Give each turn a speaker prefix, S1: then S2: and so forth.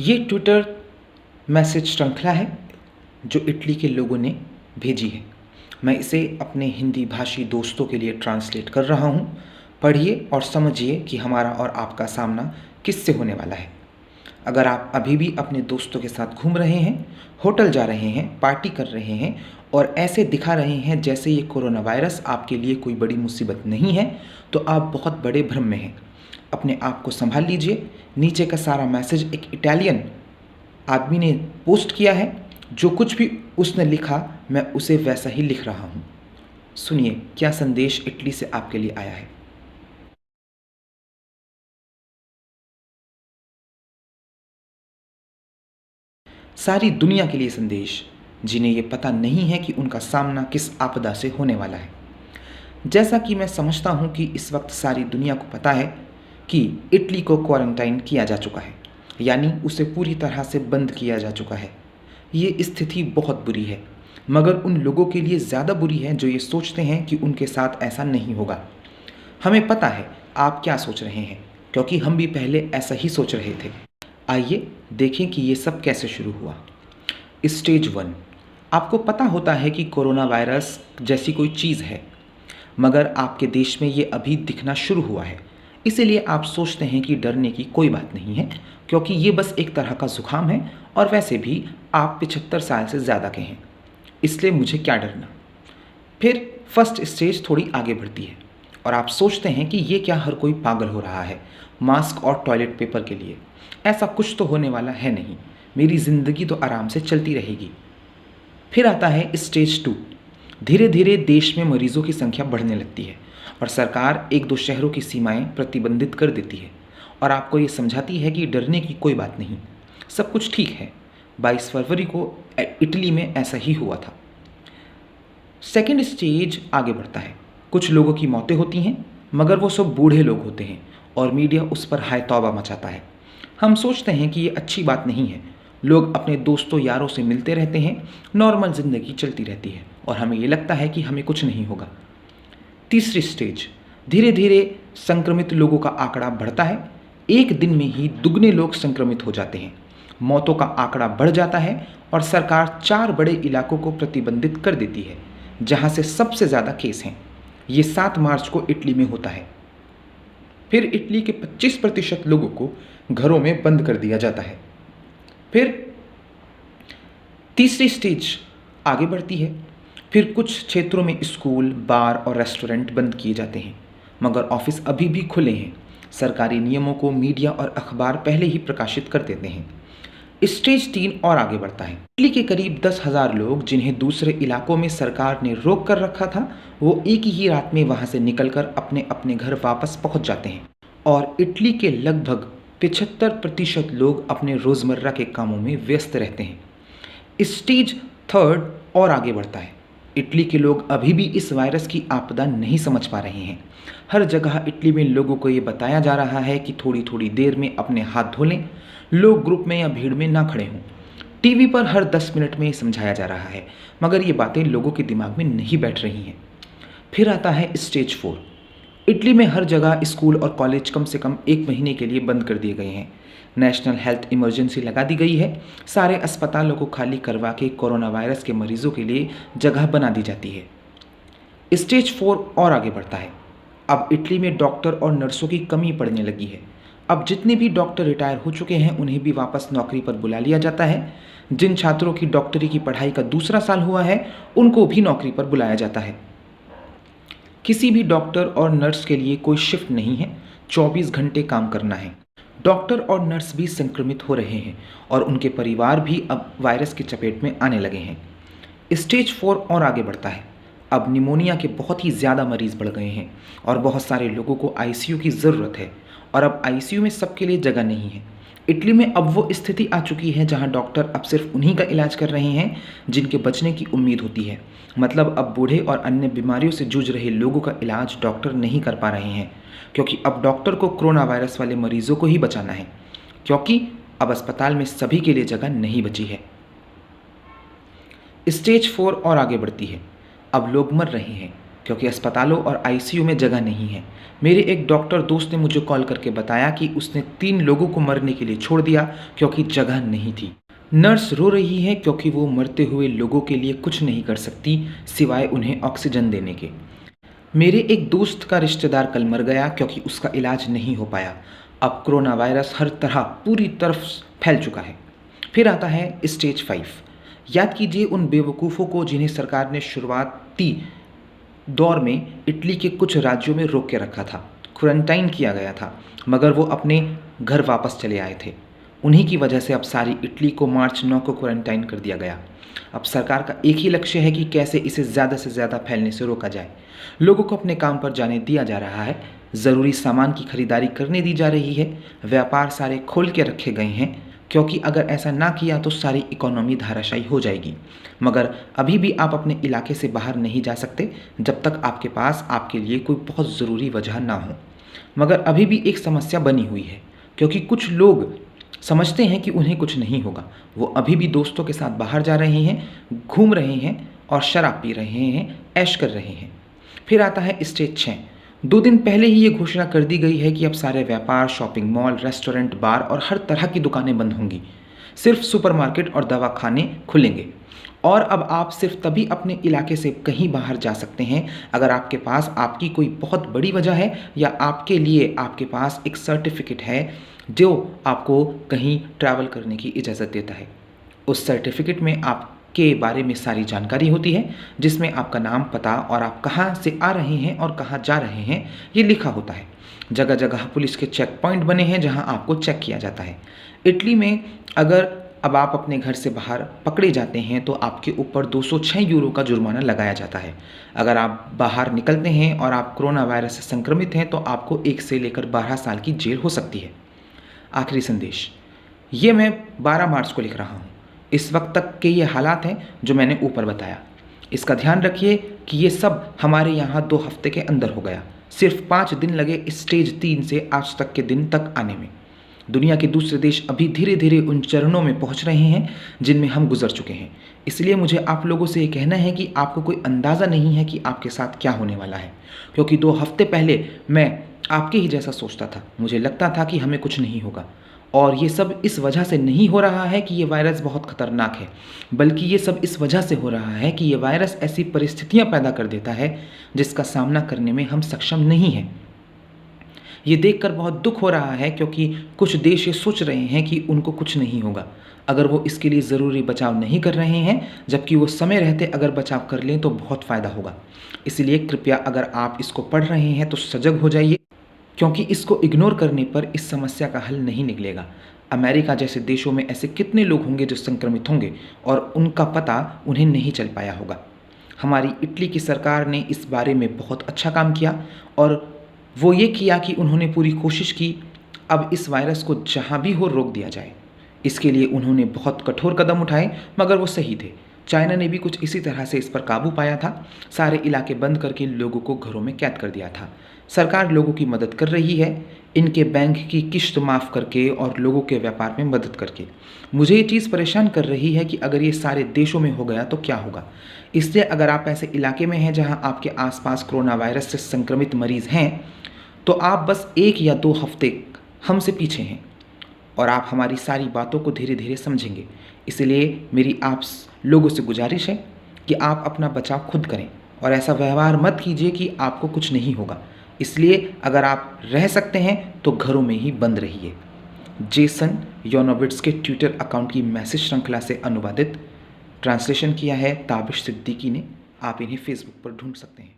S1: ये Twitter message श्रृंखला है जो इटली के लोगों ने भेजी है। मैं इसे अपने हिंदी भाषी दोस्तों के लिए ट्रांसलेट कर रहा हूँ। पढ़िए और समझिए कि हमारा और आपका सामना किससे होने वाला है। अगर आप अभी भी अपने दोस्तों के साथ घूम रहे हैं, होटल जा रहे हैं, पार्टी कर रहे हैं और ऐसे दिखा रहे हैं जैसे ये कोरोना वायरस आपके लिए कोई बड़ी मुसीबत नहीं है, तो आप बहुत बड़े भ्रम में हैं। अपने आप को संभाल लीजिए। नीचे का सारा मैसेज एक इटालियन आदमी ने पोस्ट किया है। जो कुछ भी उसने लिखा मैं उसे वैसा ही लिख रहा हूँ। सुनिए क्या संदेश इटली से आपके लिए आया है। सारी दुनिया के लिए संदेश, जिन्हें ये पता नहीं है कि उनका सामना किस आपदा से होने वाला है। जैसा कि मैं समझता हूँ कि इस वक्त सारी दुनिया को पता है कि इटली को क्वारंटाइन किया जा चुका है, यानी उसे पूरी तरह से बंद किया जा चुका है। ये स्थिति बहुत बुरी है, मगर उन लोगों के लिए ज़्यादा बुरी है जो ये सोचते हैं कि उनके साथ ऐसा नहीं होगा। हमें पता है आप क्या सोच रहे हैं, क्योंकि हम भी पहले ऐसा ही सोच रहे थे। आइए देखें कि ये सब कैसे शुरू हुआ। स्टेज 1। आपको पता होता है कि कोरोना वायरस जैसी कोई चीज़ है, मगर आपके देश में ये अभी दिखना शुरू हुआ है। इसीलिए आप सोचते हैं कि डरने की कोई बात नहीं है, क्योंकि ये बस एक तरह का जुकाम है और वैसे भी आप 75 साल से ज़्यादा के हैं, इसलिए मुझे क्या डरना। फिर फर्स्ट स्टेज थोड़ी आगे बढ़ती है और आप सोचते हैं कि ये क्या हर कोई पागल हो रहा है मास्क और टॉयलेट पेपर के लिए। ऐसा कुछ तो होने वाला है नहीं, मेरी ज़िंदगी तो आराम से चलती रहेगी। फिर आता है स्टेज 2। धीरे धीरे देश में मरीजों की संख्या बढ़ने लगती है और सरकार 1-2 शहरों की सीमाएं प्रतिबंधित कर देती है और आपको ये समझाती है कि डरने की कोई बात नहीं, सब कुछ ठीक है। 22 फरवरी को इटली में ऐसा ही हुआ था। सेकेंड स्टेज आगे बढ़ता है। कुछ लोगों की मौतें होती हैं, मगर वो सब बूढ़े लोग होते हैं और मीडिया उस पर हाय तौबा मचाता है। हम सोचते हैं कि ये अच्छी बात नहीं है। लोग अपने दोस्तों यारों से मिलते रहते हैं, नॉर्मल ज़िंदगी चलती रहती है और हमें ये लगता है कि हमें कुछ नहीं होगा। तीसरी स्टेज। धीरे धीरे संक्रमित लोगों का आंकड़ा बढ़ता है। एक दिन में ही दुगने लोग संक्रमित हो जाते हैं। मौतों का आंकड़ा बढ़ जाता है और सरकार 4 बड़े इलाकों को प्रतिबंधित कर देती है, जहां से सबसे ज़्यादा केस हैं। ये 7 मार्च को इटली में होता है। फिर इटली के 25% लोगों को घरों में बंद कर दिया जाता है। फिर तीसरी स्टेज आगे बढ़ती है। फिर कुछ क्षेत्रों में स्कूल, बार और रेस्टोरेंट बंद किए जाते हैं, मगर ऑफिस अभी भी खुले हैं। सरकारी नियमों को मीडिया और अखबार पहले ही प्रकाशित कर देते हैं। स्टेज 3 और आगे बढ़ता है। इटली के करीब 10,000 लोग, जिन्हें दूसरे इलाकों में सरकार ने रोक कर रखा था, वो एक ही रात में वहां से निकलकर अपने अपने घर वापस पहुंच जाते हैं और इटली के लगभग 75% लोग अपने रोज़मर्रा के कामों में व्यस्त रहते हैं। स्टेज 3 और आगे बढ़ता है। इटली के लोग अभी भी इस वायरस की आपदा नहीं समझ पा रहे हैं। हर जगह इटली में लोगों को ये बताया जा रहा है कि थोड़ी थोड़ी देर में अपने हाथ धो लें, लोग ग्रुप में या भीड़ में ना खड़े हों। टीवी पर हर 10 मिनट में समझाया जा रहा है, मगर ये बातें लोगों के दिमाग में नहीं बैठ रही हैं। फिर आता है स्टेज 4। इटली में हर जगह स्कूल और कॉलेज कम से कम 1 महीने के लिए बंद कर दिए गए हैं। नेशनल हेल्थ इमरजेंसी लगा दी गई है। सारे अस्पतालों को खाली करवा के कोरोना वायरस के मरीजों के लिए जगह बना दी जाती है। स्टेज 4 और आगे बढ़ता है। अब इटली में डॉक्टर और नर्सों की कमी पड़ने लगी है। अब जितने भी डॉक्टर रिटायर हो चुके हैं उन्हें भी वापस नौकरी पर बुला लिया जाता है। जिन छात्रों की डॉक्टरी की पढ़ाई का दूसरा साल हुआ है उनको भी नौकरी पर बुलाया जाता है। किसी भी डॉक्टर और नर्स के लिए कोई शिफ्ट नहीं है, 24 घंटे काम करना है। डॉक्टर और नर्स भी संक्रमित हो रहे हैं और उनके परिवार भी अब वायरस की चपेट में आने लगे हैं। स्टेज 4 और आगे बढ़ता है। अब निमोनिया के बहुत ही ज़्यादा मरीज बढ़ गए हैं और बहुत सारे लोगों को आईसीयू की ज़रूरत है और अब आईसीयू में सबके लिए जगह नहीं है। इटली में अब वो स्थिति आ चुकी है जहां डॉक्टर अब सिर्फ उन्हीं का इलाज कर रहे हैं जिनके बचने की उम्मीद होती है। मतलब अब बूढ़े और अन्य बीमारियों से जूझ रहे लोगों का इलाज डॉक्टर नहीं कर पा रहे हैं, क्योंकि अब डॉक्टर को कोरोना वायरस वाले मरीजों को ही बचाना है, क्योंकि अब अस्पताल में सभी के लिए जगह नहीं बची है। स्टेज 4 और आगे बढ़ती है। अब लोग मर रहे हैं। क्योंकि अस्पतालों और आईसीयू में जगह नहीं है। मेरे एक डॉक्टर दोस्त ने मुझे कॉल करके बताया कि उसने 3 लोगों को मरने के लिए छोड़ दिया क्योंकि जगह नहीं थी। नर्स रो रही है क्योंकि वो मरते हुए लोगों के लिए कुछ नहीं कर सकती सिवाय उन्हें ऑक्सीजन देने के। मेरे एक दोस्त का रिश्तेदार कल मर गया क्योंकि उसका इलाज नहीं हो पाया। अब कोरोना वायरस हर तरह पूरी तरफ फैल चुका है। फिर आता है स्टेज 5। याद कीजिए उन बेवकूफ़ों को जिन्हें सरकार ने शुरुआती दौर में इटली के कुछ राज्यों में रोक के रखा था, क्वारंटाइन किया गया था, मगर वो अपने घर वापस चले आए थे। उन्हीं की वजह से अब सारी इटली को मार्च 9 को क्वारंटाइन कर दिया गया। अब सरकार का एक ही लक्ष्य है कि कैसे इसे ज़्यादा से ज़्यादा फैलने से रोका जाए। लोगों को अपने काम पर जाने दिया जा रहा है, ज़रूरी सामान की खरीदारी करने दी जा रही है, व्यापार सारे खोल के रखे गए हैं क्योंकि अगर ऐसा ना किया तो सारी इकोनॉमी धाराशायी हो जाएगी। मगर अभी भी आप अपने इलाके से बाहर नहीं जा सकते जब तक आपके पास आपके लिए कोई बहुत ज़रूरी वजह ना हो। मगर अभी भी एक समस्या बनी हुई है क्योंकि कुछ लोग समझते हैं कि उन्हें कुछ नहीं होगा। वो अभी भी दोस्तों के साथ बाहर जा रहे हैं, घूम रहे हैं और शराब पी रहे हैं, ऐश कर रहे हैं। फिर आता है स्टेज 6। 2 दिन पहले ही ये घोषणा कर दी गई है कि अब सारे व्यापार, शॉपिंग मॉल, रेस्टोरेंट, बार और हर तरह की दुकानें बंद होंगी। सिर्फ सुपरमार्केट और दवाखाने खुलेंगे और अब आप सिर्फ तभी अपने इलाके से कहीं बाहर जा सकते हैं अगर आपके पास आपकी कोई बहुत बड़ी वजह है या आपके लिए आपके पास एक सर्टिफिकेट है जो आपको कहीं ट्रैवल करने की इजाज़त देता है। उस सर्टिफिकेट में आपके बारे में सारी जानकारी होती है, जिसमें आपका नाम, पता और आप कहाँ से आ रहे हैं और कहाँ जा रहे हैं ये लिखा होता है। जगह जगह पुलिस के चेक पॉइंट बने हैं जहाँ आपको चेक किया जाता है। इटली में अगर अब आप अपने घर से बाहर पकड़े जाते हैं तो आपके ऊपर 206 यूरो का जुर्माना लगाया जाता है। अगर आप बाहर निकलते हैं और आप कोरोना वायरस से संक्रमित हैं तो आपको 1 से लेकर 12 साल की जेल हो सकती है। आखिरी संदेश, ये मैं 12 मार्च को लिख रहा हूँ। इस वक्त तक के ये हालात हैं जो मैंने ऊपर बताया। इसका ध्यान रखिए कि ये सब हमारे यहाँ 2 हफ्ते के अंदर हो गया। सिर्फ 5 दिन लगे स्टेज 3 से आज तक के दिन तक आने में। दुनिया के दूसरे देश अभी धीरे धीरे उन चरणों में पहुंच रहे हैं जिनमें हम गुजर चुके हैं। इसलिए मुझे आप लोगों से ये कहना है कि आपको कोई अंदाज़ा नहीं है कि आपके साथ क्या होने वाला है, क्योंकि 2 हफ्ते पहले मैं आपके ही जैसा सोचता था। मुझे लगता था कि हमें कुछ नहीं होगा और ये सब इस वजह से नहीं हो रहा है कि ये वायरस बहुत ख़तरनाक है, बल्कि ये सब इस वजह से हो रहा है कि ये वायरस ऐसी परिस्थितियाँ पैदा कर देता है जिसका सामना करने में हम सक्षम नहीं हैं। ये देखकर बहुत दुख हो रहा है क्योंकि कुछ देश ये सोच रहे हैं कि उनको कुछ नहीं होगा अगर वो इसके लिए ज़रूरी बचाव नहीं कर रहे हैं, जबकि वो समय रहते अगर बचाव कर लें तो बहुत फ़ायदा होगा। इसलिए कृपया अगर आप इसको पढ़ रहे हैं तो सजग हो जाइए, क्योंकि इसको इग्नोर करने पर इस समस्या का हल नहीं निकलेगा। अमेरिका जैसे देशों में ऐसे कितने लोग होंगे जो संक्रमित होंगे और उनका पता उन्हें नहीं चल पाया होगा। हमारी इटली की सरकार ने इस बारे में बहुत अच्छा काम किया और वो ये किया कि उन्होंने पूरी कोशिश की अब इस वायरस को जहाँ भी हो रोक दिया जाए। इसके लिए उन्होंने बहुत कठोर कदम उठाए, मगर वो सही थे। चाइना ने भी कुछ इसी तरह से इस पर काबू पाया था। सारे इलाके बंद करके लोगों को घरों में कैद कर दिया था। सरकार लोगों की मदद कर रही है, इनके बैंक की किश्त माफ़ करके और लोगों के व्यापार में मदद करके। मुझे ये चीज़ परेशान कर रही है कि अगर ये सारे देशों में हो गया तो क्या होगा। इसलिए अगर आप ऐसे इलाके में हैं जहाँ आपके आसपास कोरोना वायरस से संक्रमित मरीज़ हैं तो आप बस 1 या 2 हफ्ते हमसे पीछे हैं और आप हमारी सारी बातों को धीरे धीरे समझेंगे। इसलिए मेरी आप लोगों से गुजारिश है कि आप अपना बचाव खुद करें और ऐसा व्यवहार मत कीजिए कि आपको कुछ नहीं होगा। इसलिए अगर आप रह सकते हैं तो घरों में ही बंद रहिए। जेसन योनोविट्स के ट्विटर अकाउंट की मैसेज श्रृंखला से अनुवादित, ट्रांसलेशन किया है ताबिश सिद्दीकी ने। आप इन्हें फेसबुक पर ढूंढ सकते हैं।